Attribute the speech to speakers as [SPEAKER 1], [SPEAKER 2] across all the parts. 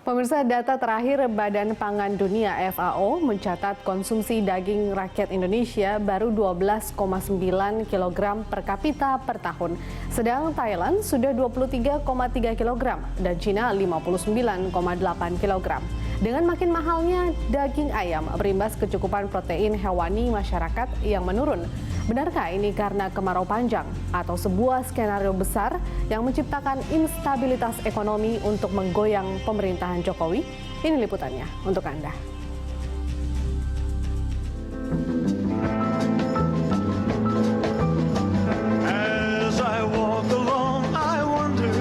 [SPEAKER 1] Pemirsa, data terakhir Badan Pangan Dunia (FAO) mencatat konsumsi daging rakyat Indonesia baru 12,9 kg per kapita per tahun. Sedang Thailand sudah 23,3 kg dan Cina 59,8 kg. Dengan makin mahalnya daging ayam, berimbas kecukupan protein hewani masyarakat yang menurun. Benarkah ini karena kemarau panjang atau sebuah skenario besar yang menciptakan instabilitas ekonomi untuk menggoyang pemerintahan Jokowi? Ini liputannya untuk Anda.
[SPEAKER 2] As I walk along, I wonder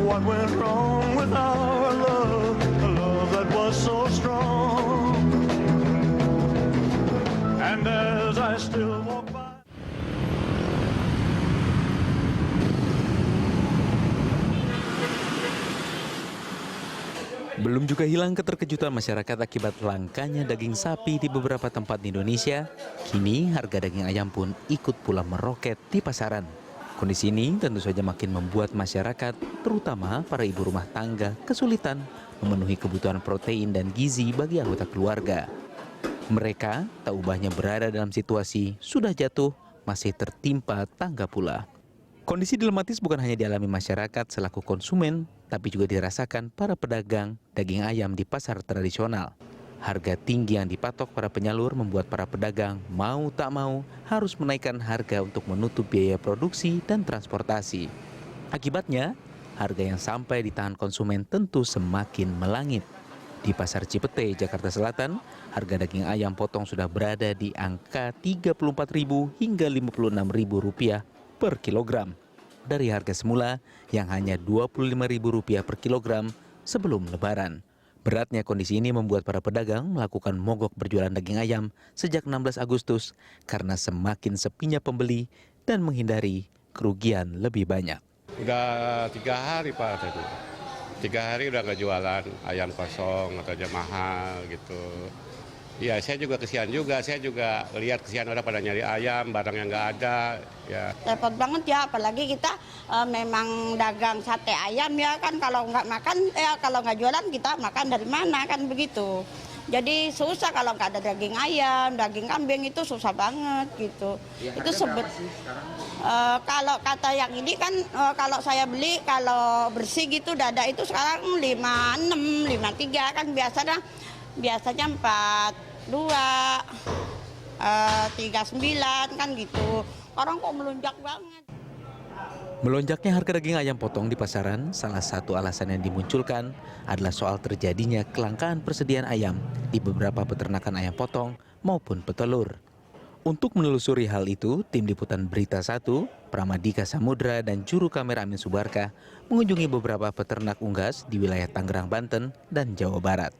[SPEAKER 2] what went wrong with our love, a love that was so strong. And as I still walk by.
[SPEAKER 3] Belum juga hilang keterkejutan masyarakat akibat langkanya daging sapi di beberapa tempat di Indonesia, kini harga daging ayam pun ikut pula meroket di pasaran. Kondisi ini tentu saja makin membuat masyarakat, terutama para ibu rumah tangga, kesulitan memenuhi kebutuhan protein dan gizi bagi anggota keluarga. Mereka tak ubahnya berada dalam situasi sudah jatuh, masih tertimpa tangga pula. Kondisi dilematis bukan hanya dialami masyarakat selaku konsumen, tapi juga dirasakan para pedagang daging ayam di pasar tradisional. Harga tinggi yang dipatok para penyalur membuat para pedagang mau tak mau harus menaikkan harga untuk menutup biaya produksi dan transportasi. Akibatnya, harga yang sampai di tangan konsumen tentu semakin melangit. Di Pasar Cipete, Jakarta Selatan, harga daging ayam potong sudah berada di angka Rp34.000 hingga Rp56.000 per kilogram, dari harga semula yang hanya Rp25.000 per kilogram sebelum Lebaran. Beratnya kondisi ini membuat para pedagang melakukan mogok berjualan daging ayam sejak 16 Agustus karena semakin sepinya pembeli dan menghindari kerugian lebih banyak.
[SPEAKER 4] Udah 3 hari Pak tadi. 3 hari udah nggak jualan, ayam kosong atau aja mahal gitu. Iya, saya juga kesian juga. Saya juga lihat kesian orang pada nyari ayam, barang yang nggak ada. Ya.
[SPEAKER 5] Repot banget ya, apalagi kita memang dagang sate ayam ya kan, kalau nggak makan, kalau nggak jualan kita makan dari mana kan begitu. Jadi susah kalau nggak ada daging ayam, daging kambing itu susah banget gitu. Ya, itu kalau kata yang ini kan kalau saya beli kalau bersih gitu dada itu sekarang 56, 53 kan biasanya 42, 39 kan gitu. Orang kok melonjak banget.
[SPEAKER 3] Melonjaknya harga daging ayam potong di pasaran, salah satu alasan yang dimunculkan adalah soal terjadinya kelangkaan persediaan ayam di beberapa peternakan ayam potong maupun petelur. Untuk menelusuri hal itu, tim liputan Berita 1, Pramadika Samudra dan juru kamera Amin Subarka mengunjungi beberapa peternak unggas di wilayah Tangerang, Banten dan Jawa Barat.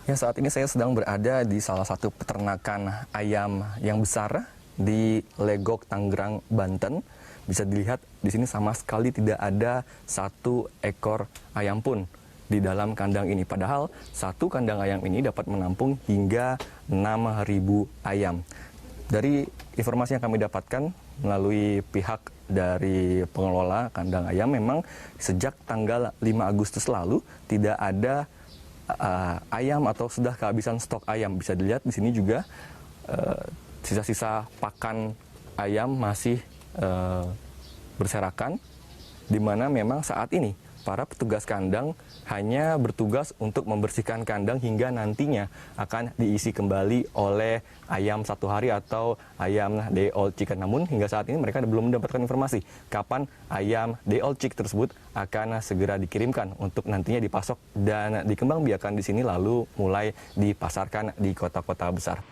[SPEAKER 6] Ya, saat ini saya sedang berada di salah satu peternakan ayam yang besar di Legok, Tangerang, Banten. Bisa dilihat di sini sama sekali tidak ada satu ekor ayam pun di dalam kandang ini. Padahal satu kandang ayam ini dapat menampung hingga 6.000 ayam. Dari informasi yang kami dapatkan melalui pihak dari pengelola kandang ayam, memang sejak tanggal 5 Agustus lalu tidak ada ayam atau sudah kehabisan stok ayam. Bisa dilihat di sini juga sisa-sisa pakan ayam masih berserakan, di mana memang saat ini para petugas kandang hanya bertugas untuk membersihkan kandang hingga nantinya akan diisi kembali oleh ayam satu hari atau ayam day old chicken. Namun hingga saat ini mereka belum mendapatkan informasi kapan ayam day old chick tersebut akan segera dikirimkan untuk nantinya dipasok dan dikembangbiakan di sini lalu mulai dipasarkan di kota-kota besar.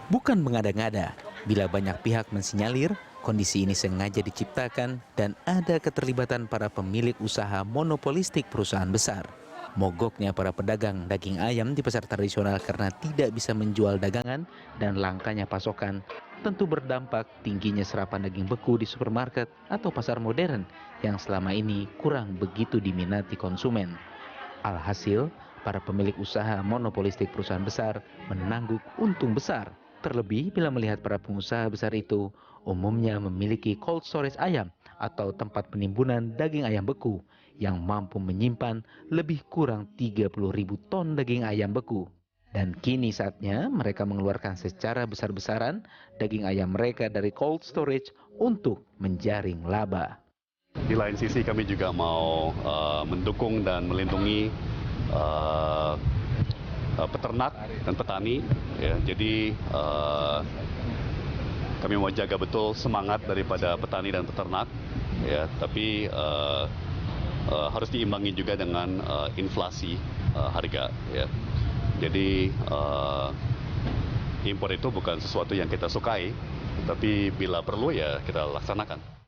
[SPEAKER 3] Bukan mengada-ngada, bila banyak pihak mensinyalir kondisi ini sengaja diciptakan dan ada keterlibatan para pemilik usaha monopolistik perusahaan besar. Mogoknya para pedagang daging ayam di pasar tradisional karena tidak bisa menjual dagangan dan langkanya pasokan tentu berdampak tingginya serapan daging beku di supermarket atau pasar modern yang selama ini kurang begitu diminati konsumen. Alhasil, para pemilik usaha monopolistik perusahaan besar menangguk untung besar. Terlebih bila melihat para pengusaha besar itu umumnya memiliki cold storage ayam atau tempat penimbunan daging ayam beku yang mampu menyimpan lebih kurang 30.000 ton daging ayam beku. Dan kini saatnya mereka mengeluarkan secara besar-besaran daging ayam mereka dari cold storage untuk menjaring laba.
[SPEAKER 7] Di lain sisi kami juga mau mendukung dan melindungi peternak dan petani. Ya, jadi kami mau jaga betul semangat daripada petani dan peternak. Ya, tapi harus diimbangi juga dengan inflasi harga. Ya. Jadi impor itu bukan sesuatu yang kita sukai, tapi bila perlu ya kita laksanakan.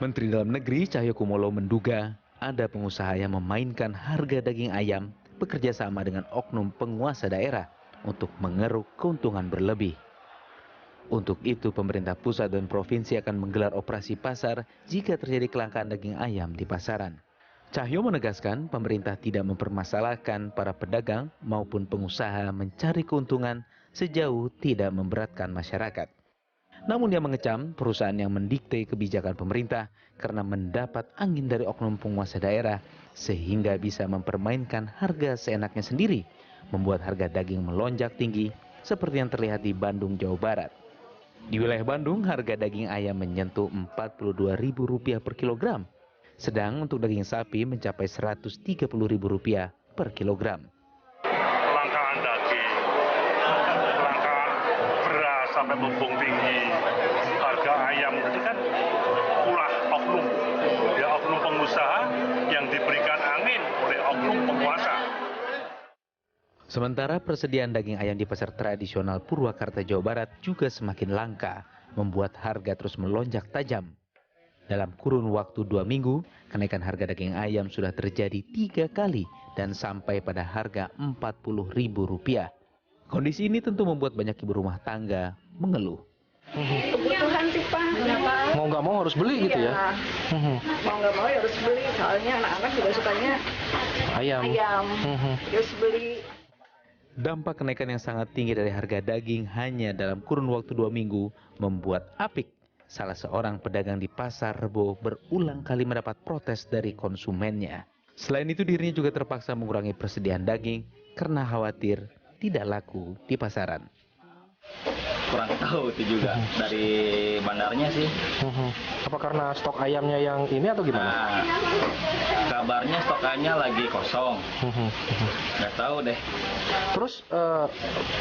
[SPEAKER 3] Menteri Dalam Negeri Cahyokumolo menduga ada pengusaha yang memainkan harga daging ayam bekerja sama dengan oknum penguasa daerah untuk mengeruk keuntungan berlebih. Untuk itu pemerintah pusat dan provinsi akan menggelar operasi pasar jika terjadi kelangkaan daging ayam di pasaran. Cahyo menegaskan pemerintah tidak mempermasalahkan para pedagang maupun pengusaha mencari keuntungan sejauh tidak memberatkan masyarakat. Namun dia mengecam perusahaan yang mendikte kebijakan pemerintah karena mendapat angin dari oknum penguasa daerah sehingga bisa mempermainkan harga seenaknya sendiri, membuat harga daging melonjak tinggi seperti yang terlihat di Bandung, Jawa Barat. Di wilayah Bandung, harga daging ayam menyentuh Rp42.000 per kilogram, sedang untuk daging sapi mencapai Rp130.000 per kilogram.
[SPEAKER 8] Kelangkaan daging, kelangkaan beras sampai mumpung tinggi, harga ayam itu kan ulah oknum, ya oknum pengusaha yang diberikan angin oleh oknum penguasa.
[SPEAKER 3] Sementara persediaan daging ayam di pasar tradisional Purwakarta, Jawa Barat juga semakin langka, membuat harga terus melonjak tajam. Dalam kurun waktu 2 minggu, kenaikan harga daging ayam sudah terjadi 3 kali dan sampai pada harga Rp40.000. Kondisi ini tentu membuat banyak ibu rumah tangga mengeluh.
[SPEAKER 9] Kebutuhan sih Pak,
[SPEAKER 10] Mau nggak mau harus beli gitu ya?
[SPEAKER 9] mau nggak mau harus beli, soalnya anak-anak juga sukanya
[SPEAKER 10] Ayam.
[SPEAKER 9] Terus beli.
[SPEAKER 3] Dampak kenaikan yang sangat tinggi dari harga daging hanya dalam kurun waktu 2 minggu membuat Apik, salah seorang pedagang di Pasar Rebo, berulang kali mendapat protes dari konsumennya. Selain itu dirinya juga terpaksa mengurangi persediaan daging karena khawatir tidak laku di pasaran.
[SPEAKER 11] Kurang tahu itu juga dari bandarnya sih.
[SPEAKER 10] Apa karena stok ayamnya yang ini atau gimana?
[SPEAKER 11] Nah, kabarnya stokannya lagi kosong. Nggak tahu deh.
[SPEAKER 10] Terus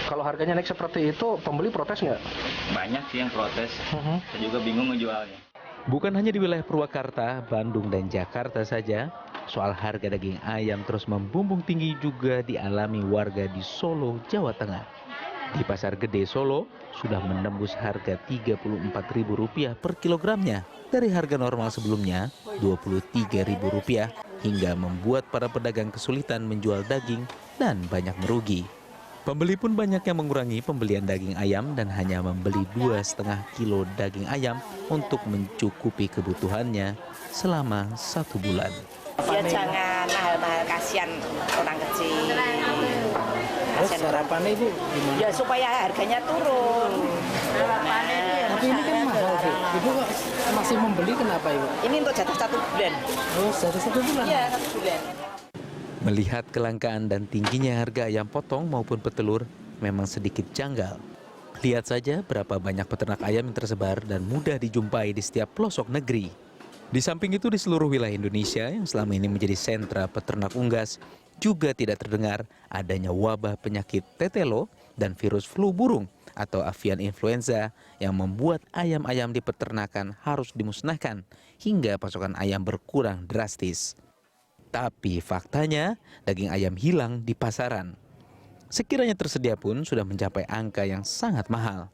[SPEAKER 10] kalau harganya naik seperti itu, pembeli protes nggak?
[SPEAKER 11] Banyak sih yang protes. Saya juga bingung ngejualnya.
[SPEAKER 3] Bukan hanya di wilayah Purwakarta, Bandung, dan Jakarta saja, soal harga daging ayam terus membumbung tinggi juga dialami warga di Solo, Jawa Tengah. Di Pasar Gede Solo sudah menembus harga Rp34.000 per kilogramnya dari harga normal sebelumnya Rp23.000 hingga membuat para pedagang kesulitan menjual daging dan banyak merugi. Pembeli pun banyak yang mengurangi pembelian daging ayam dan hanya membeli 2,5 kilo daging ayam untuk mencukupi kebutuhannya selama 1 bulan.
[SPEAKER 9] Ya jangan mahal-mahal, kasihan orang kecil.
[SPEAKER 10] Terus harapannya Ibu gimana?
[SPEAKER 9] Ya supaya harganya turun.
[SPEAKER 10] Tapi ini kan mahal sih. Ibu kok masih membeli kenapa Ibu?
[SPEAKER 9] Ini untuk jatah 1 bulan.
[SPEAKER 10] Oh, jatah 1 bulan?
[SPEAKER 9] Iya, 1 bulan.
[SPEAKER 3] Melihat kelangkaan dan tingginya harga ayam potong maupun petelur memang sedikit janggal. Lihat saja berapa banyak peternak ayam yang tersebar dan mudah dijumpai di setiap pelosok negeri. Di samping itu di seluruh wilayah Indonesia yang selama ini menjadi sentra peternak unggas, juga tidak terdengar adanya wabah penyakit tetelo dan virus flu burung atau avian influenza yang membuat ayam-ayam di peternakan harus dimusnahkan hingga pasokan ayam berkurang drastis. Tapi faktanya daging ayam hilang di pasaran. Sekiranya tersedia pun sudah mencapai angka yang sangat mahal.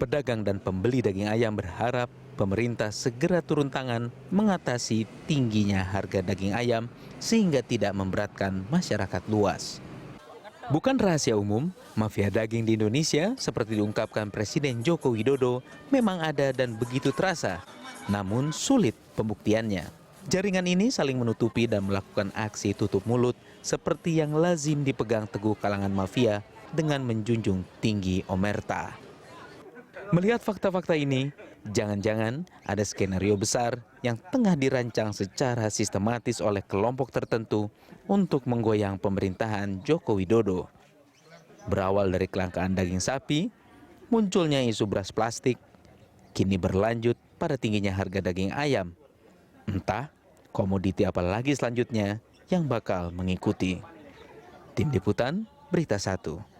[SPEAKER 3] Pedagang dan pembeli daging ayam berharap pemerintah segera turun tangan mengatasi tingginya harga daging ayam sehingga tidak memberatkan masyarakat luas. Bukan rahasia umum, mafia daging di Indonesia seperti diungkapkan Presiden Joko Widodo memang ada dan begitu terasa, namun sulit pembuktiannya. Jaringan ini saling menutupi dan melakukan aksi tutup mulut seperti yang lazim dipegang teguh kalangan mafia dengan menjunjung tinggi omerta. Melihat fakta-fakta ini, jangan-jangan ada skenario besar yang tengah dirancang secara sistematis oleh kelompok tertentu untuk menggoyang pemerintahan Joko Widodo. Berawal dari kelangkaan daging sapi, munculnya isu beras plastik, kini berlanjut pada tingginya harga daging ayam. Entah komoditi apa lagi selanjutnya yang bakal mengikuti. Tim Liputan, Berita 1.